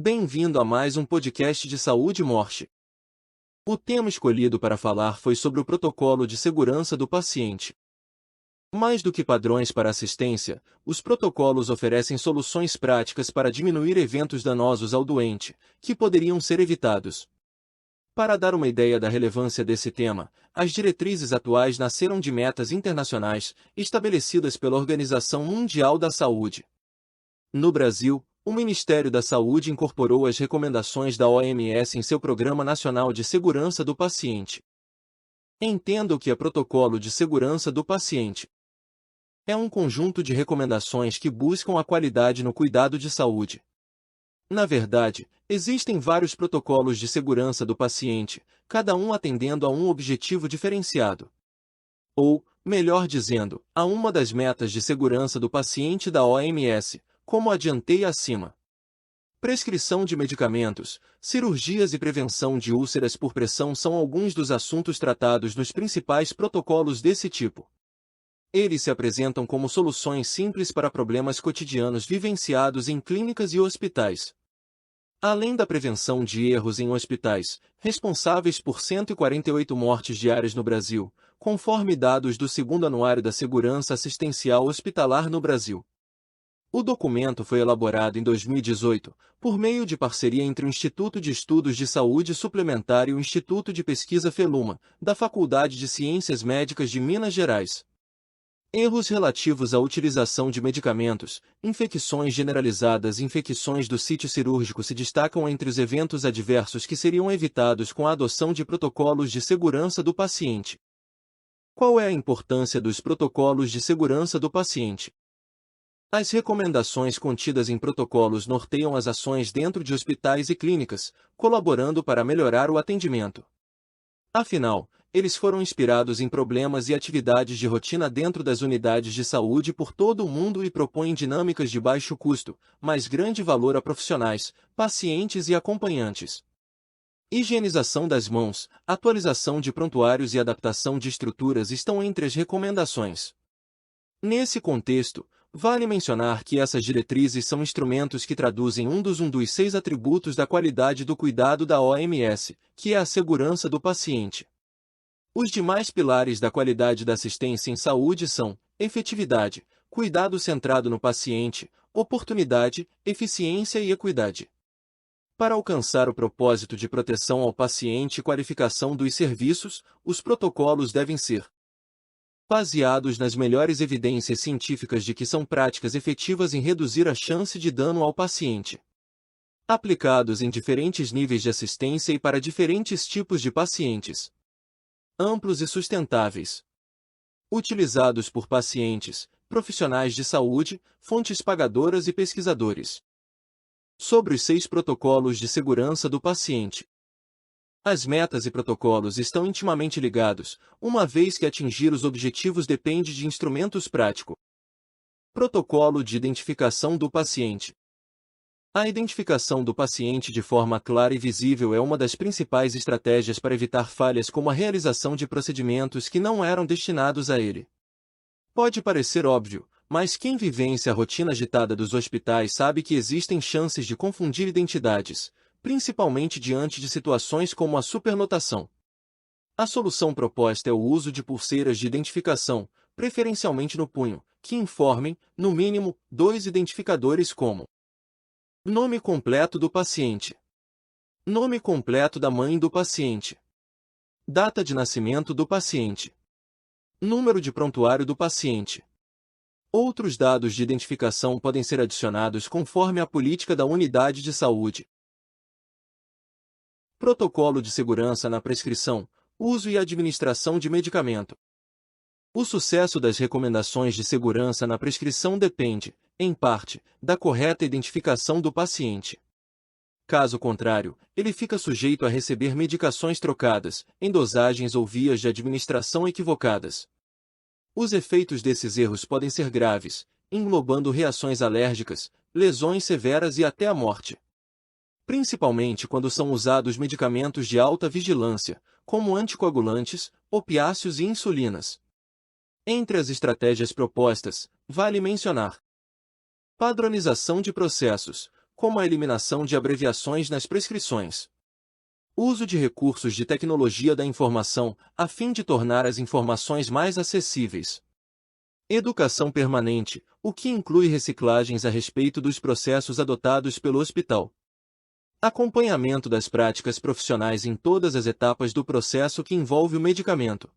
Bem-vindo a mais um podcast de saúde e morte. O tema escolhido para falar foi sobre o protocolo de segurança do paciente. Mais do que padrões para assistência, os protocolos oferecem soluções práticas para diminuir eventos danosos ao doente, que poderiam ser evitados. Para dar uma ideia da relevância desse tema, as diretrizes atuais nasceram de metas internacionais estabelecidas pela Organização Mundial da Saúde. No Brasil, o Ministério da Saúde incorporou as recomendações da OMS em seu Programa Nacional de Segurança do Paciente. Entenda o que é Protocolo de Segurança do Paciente. É um conjunto de recomendações que buscam a qualidade no cuidado de saúde. Na verdade, existem vários protocolos de segurança do paciente, cada um atendendo a um objetivo diferenciado. Ou, melhor dizendo, a uma das metas de segurança do paciente da OMS, como adiantei acima. Prescrição de medicamentos, cirurgias e prevenção de úlceras por pressão são alguns dos assuntos tratados nos principais protocolos desse tipo. Eles se apresentam como soluções simples para problemas cotidianos vivenciados em clínicas e hospitais. Além da prevenção de erros em hospitais, responsáveis por 148 mortes diárias no Brasil, conforme dados do segundo anuário da Segurança Assistencial Hospitalar no Brasil. O documento foi elaborado em 2018, por meio de parceria entre o Instituto de Estudos de Saúde Suplementar e o Instituto de Pesquisa Feluma, da Faculdade de Ciências Médicas de Minas Gerais. Erros relativos à utilização de medicamentos, infecções generalizadas e infecções do sítio cirúrgico se destacam entre os eventos adversos que seriam evitados com a adoção de protocolos de segurança do paciente. Qual é a importância dos protocolos de segurança do paciente? As recomendações contidas em protocolos norteiam as ações dentro de hospitais e clínicas, colaborando para melhorar o atendimento. Afinal, eles foram inspirados em problemas e atividades de rotina dentro das unidades de saúde por todo o mundo e propõem dinâmicas de baixo custo, mas grande valor a profissionais, pacientes e acompanhantes. Higienização das mãos, atualização de prontuários e adaptação de estruturas estão entre as recomendações. Nesse contexto, vale mencionar que essas diretrizes são instrumentos que traduzem um dos 6 atributos da qualidade do cuidado da OMS, que é a segurança do paciente. Os demais pilares da qualidade da assistência em saúde são efetividade, cuidado centrado no paciente, oportunidade, eficiência e equidade. Para alcançar o propósito de proteção ao paciente e qualificação dos serviços, os protocolos devem ser baseados nas melhores evidências científicas de que são práticas efetivas em reduzir a chance de dano ao paciente. Aplicados em diferentes níveis de assistência e para diferentes tipos de pacientes. Amplos e sustentáveis. Utilizados por pacientes, profissionais de saúde, fontes pagadoras e pesquisadores. Sobre os 6 protocolos de segurança do paciente. As metas e protocolos estão intimamente ligados, uma vez que atingir os objetivos depende de instrumentos práticos. Protocolo de identificação do paciente. A identificação do paciente de forma clara e visível é uma das principais estratégias para evitar falhas como a realização de procedimentos que não eram destinados a ele. Pode parecer óbvio, mas quem vivencia a rotina agitada dos hospitais sabe que existem chances de confundir identidades, principalmente diante de situações como a superlotação. A solução proposta é o uso de pulseiras de identificação, preferencialmente no punho, que informem, no mínimo, 2 identificadores como nome completo do paciente, nome completo da mãe do paciente, data de nascimento do paciente, número de prontuário do paciente. Outros dados de identificação podem ser adicionados conforme a política da unidade de saúde. Protocolo de segurança na prescrição, uso e administração de medicamento. O sucesso das recomendações de segurança na prescrição depende, em parte, da correta identificação do paciente. Caso contrário, ele fica sujeito a receber medicações trocadas, em dosagens ou vias de administração equivocadas. Os efeitos desses erros podem ser graves, englobando reações alérgicas, lesões severas e até a morte. Principalmente quando são usados medicamentos de alta vigilância, como anticoagulantes, opiáceos e insulinas. Entre as estratégias propostas, vale mencionar padronização de processos, como a eliminação de abreviações nas prescrições. Uso de recursos de tecnologia da informação, a fim de tornar as informações mais acessíveis. Educação permanente, o que inclui reciclagens a respeito dos processos adotados pelo hospital. Acompanhamento das práticas profissionais em todas as etapas do processo que envolve o medicamento.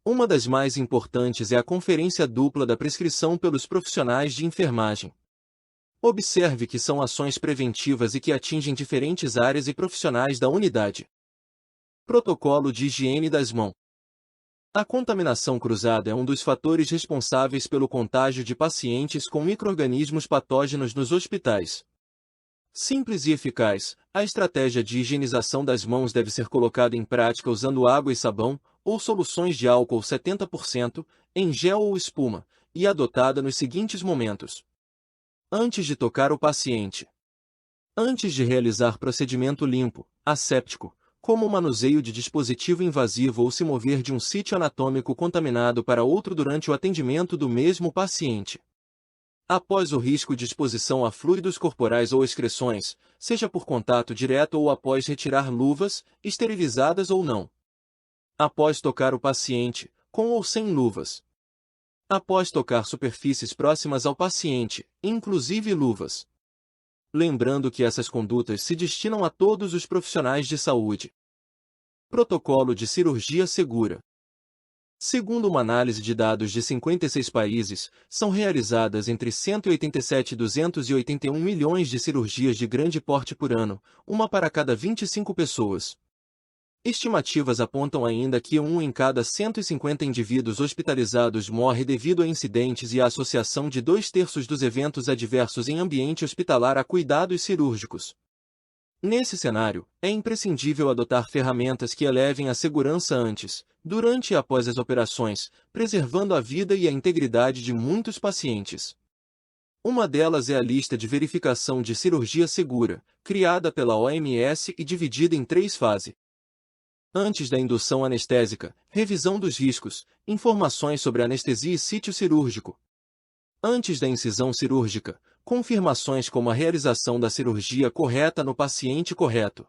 Uma das mais importantes é a conferência dupla da prescrição pelos profissionais de enfermagem. Observe que são ações preventivas e que atingem diferentes áreas e profissionais da unidade. Protocolo de higiene das mãos. A contaminação cruzada é um dos fatores responsáveis pelo contágio de pacientes com micro-organismos patógenos nos hospitais. Simples e eficaz, a estratégia de higienização das mãos deve ser colocada em prática usando água e sabão, ou soluções de álcool 70%, em gel ou espuma, e adotada nos seguintes momentos. Antes de tocar o paciente. Antes de realizar procedimento limpo, asséptico, como o manuseio de dispositivo invasivo ou se mover de um sítio anatômico contaminado para outro durante o atendimento do mesmo paciente. Após o risco de exposição a fluidos corporais ou excreções, seja por contato direto ou após retirar luvas, esterilizadas ou não. Após tocar o paciente, com ou sem luvas. Após tocar superfícies próximas ao paciente, inclusive luvas. Lembrando que essas condutas se destinam a todos os profissionais de saúde. Protocolo de cirurgia segura. Segundo uma análise de dados de 56 países, são realizadas entre 187 e 281 milhões de cirurgias de grande porte por ano, uma para cada 25 pessoas. Estimativas apontam ainda que 1 em cada 150 indivíduos hospitalizados morre devido a incidentes e a associação de 2/3 dos eventos adversos em ambiente hospitalar a cuidados cirúrgicos. Nesse cenário, é imprescindível adotar ferramentas que elevem a segurança antes, durante e após as operações, preservando a vida e a integridade de muitos pacientes. Uma delas é a Lista de Verificação de Cirurgia Segura, criada pela OMS e dividida em 3 fases. Antes da indução anestésica, revisão dos riscos, informações sobre anestesia e sítio cirúrgico. Antes da incisão cirúrgica, confirmações como a realização da cirurgia correta no paciente correto.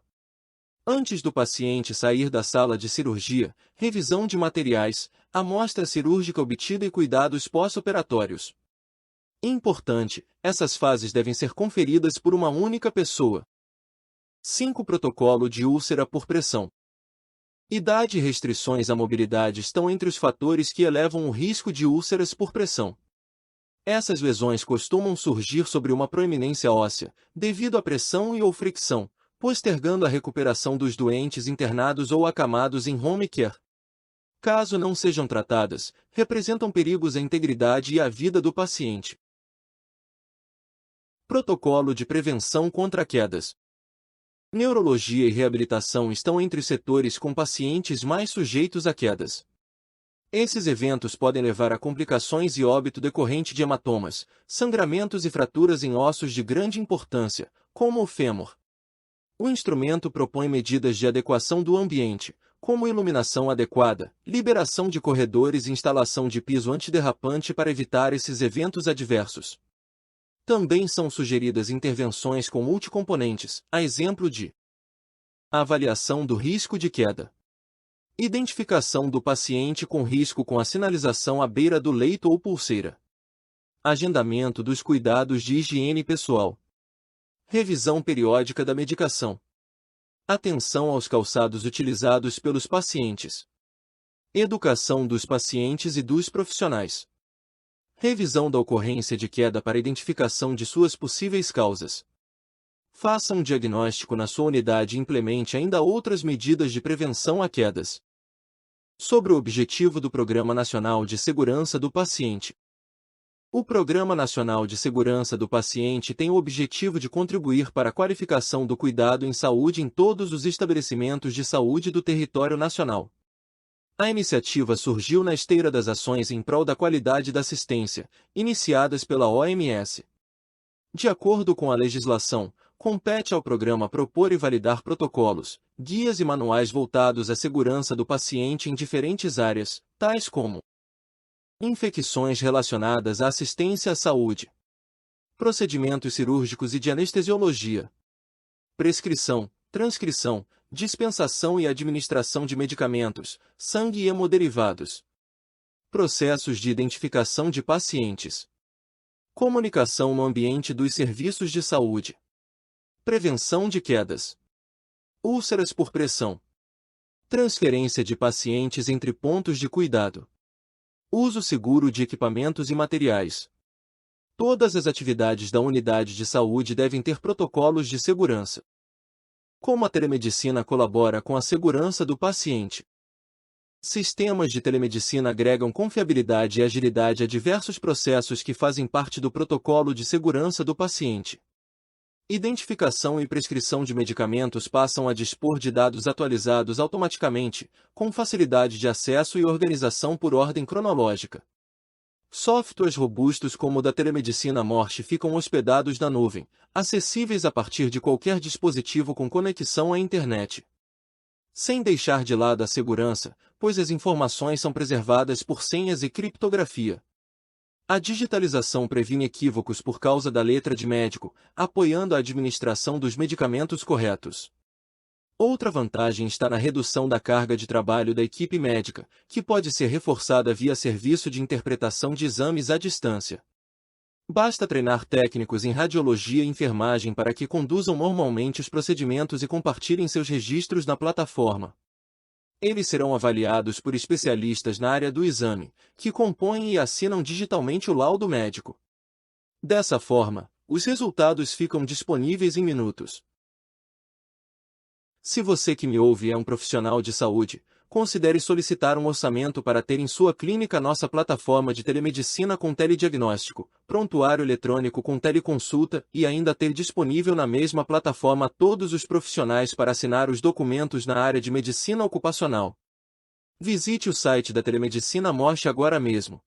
Antes do paciente sair da sala de cirurgia, revisão de materiais, amostra cirúrgica obtida e cuidados pós-operatórios. Importante, essas fases devem ser conferidas por uma única pessoa. 5. Protocolo de úlcera por pressão. Idade e restrições à mobilidade estão entre os fatores que elevam o risco de úlceras por pressão. Essas lesões costumam surgir sobre uma proeminência óssea, devido à pressão e ou fricção, postergando a recuperação dos doentes internados ou acamados em home care. Caso não sejam tratadas, representam perigos à integridade e à vida do paciente. Protocolo de prevenção contra quedas. Neurologia e reabilitação estão entre os setores com pacientes mais sujeitos a quedas. Esses eventos podem levar a complicações e óbito decorrente de hematomas, sangramentos e fraturas em ossos de grande importância, como o fêmur. O instrumento propõe medidas de adequação do ambiente, como iluminação adequada, liberação de corredores e instalação de piso antiderrapante para evitar esses eventos adversos. Também são sugeridas intervenções com multicomponentes, a exemplo de avaliação do risco de queda, identificação do paciente com risco com a sinalização à beira do leito ou pulseira, agendamento dos cuidados de higiene pessoal, revisão periódica da medicação, atenção aos calçados utilizados pelos pacientes, educação dos pacientes e dos profissionais. Revisão da ocorrência de queda para identificação de suas possíveis causas. Faça um diagnóstico na sua unidade e implemente ainda outras medidas de prevenção a quedas. Sobre o objetivo do Programa Nacional de Segurança do Paciente. O Programa Nacional de Segurança do Paciente tem o objetivo de contribuir para a qualificação do cuidado em saúde em todos os estabelecimentos de saúde do território nacional. A iniciativa surgiu na esteira das ações em prol da qualidade da assistência, iniciadas pela OMS. De acordo com a legislação, compete ao programa propor e validar protocolos, guias e manuais voltados à segurança do paciente em diferentes áreas, tais como infecções relacionadas à assistência à saúde, procedimentos cirúrgicos e de anestesiologia, prescrição, transcrição, dispensação e administração de medicamentos, sangue e hemoderivados, processos de identificação de pacientes, comunicação no ambiente dos serviços de saúde, prevenção de quedas, úlceras por pressão, transferência de pacientes entre pontos de cuidado, uso seguro de equipamentos e materiais. Todas as atividades da unidade de saúde devem ter protocolos de segurança. Como a telemedicina colabora com a segurança do paciente? Sistemas de telemedicina agregam confiabilidade e agilidade a diversos processos que fazem parte do protocolo de segurança do paciente. Identificação e prescrição de medicamentos passam a dispor de dados atualizados automaticamente, com facilidade de acesso e organização por ordem cronológica. Softwares robustos como o da telemedicina Morse ficam hospedados na nuvem, acessíveis a partir de qualquer dispositivo com conexão à internet. Sem deixar de lado a segurança, pois as informações são preservadas por senhas e criptografia. A digitalização previne equívocos por causa da letra de médico, apoiando a administração dos medicamentos corretos. Outra vantagem está na redução da carga de trabalho da equipe médica, que pode ser reforçada via serviço de interpretação de exames à distância. Basta treinar técnicos em radiologia e enfermagem para que conduzam normalmente os procedimentos e compartilhem seus registros na plataforma. Eles serão avaliados por especialistas na área do exame, que compõem e assinam digitalmente o laudo médico. Dessa forma, os resultados ficam disponíveis em minutos. Se você que me ouve é um profissional de saúde, considere solicitar um orçamento para ter em sua clínica nossa plataforma de telemedicina com telediagnóstico, prontuário eletrônico com teleconsulta e ainda ter disponível na mesma plataforma todos os profissionais para assinar os documentos na área de medicina ocupacional. Visite o site da Telemedicina Morse agora mesmo.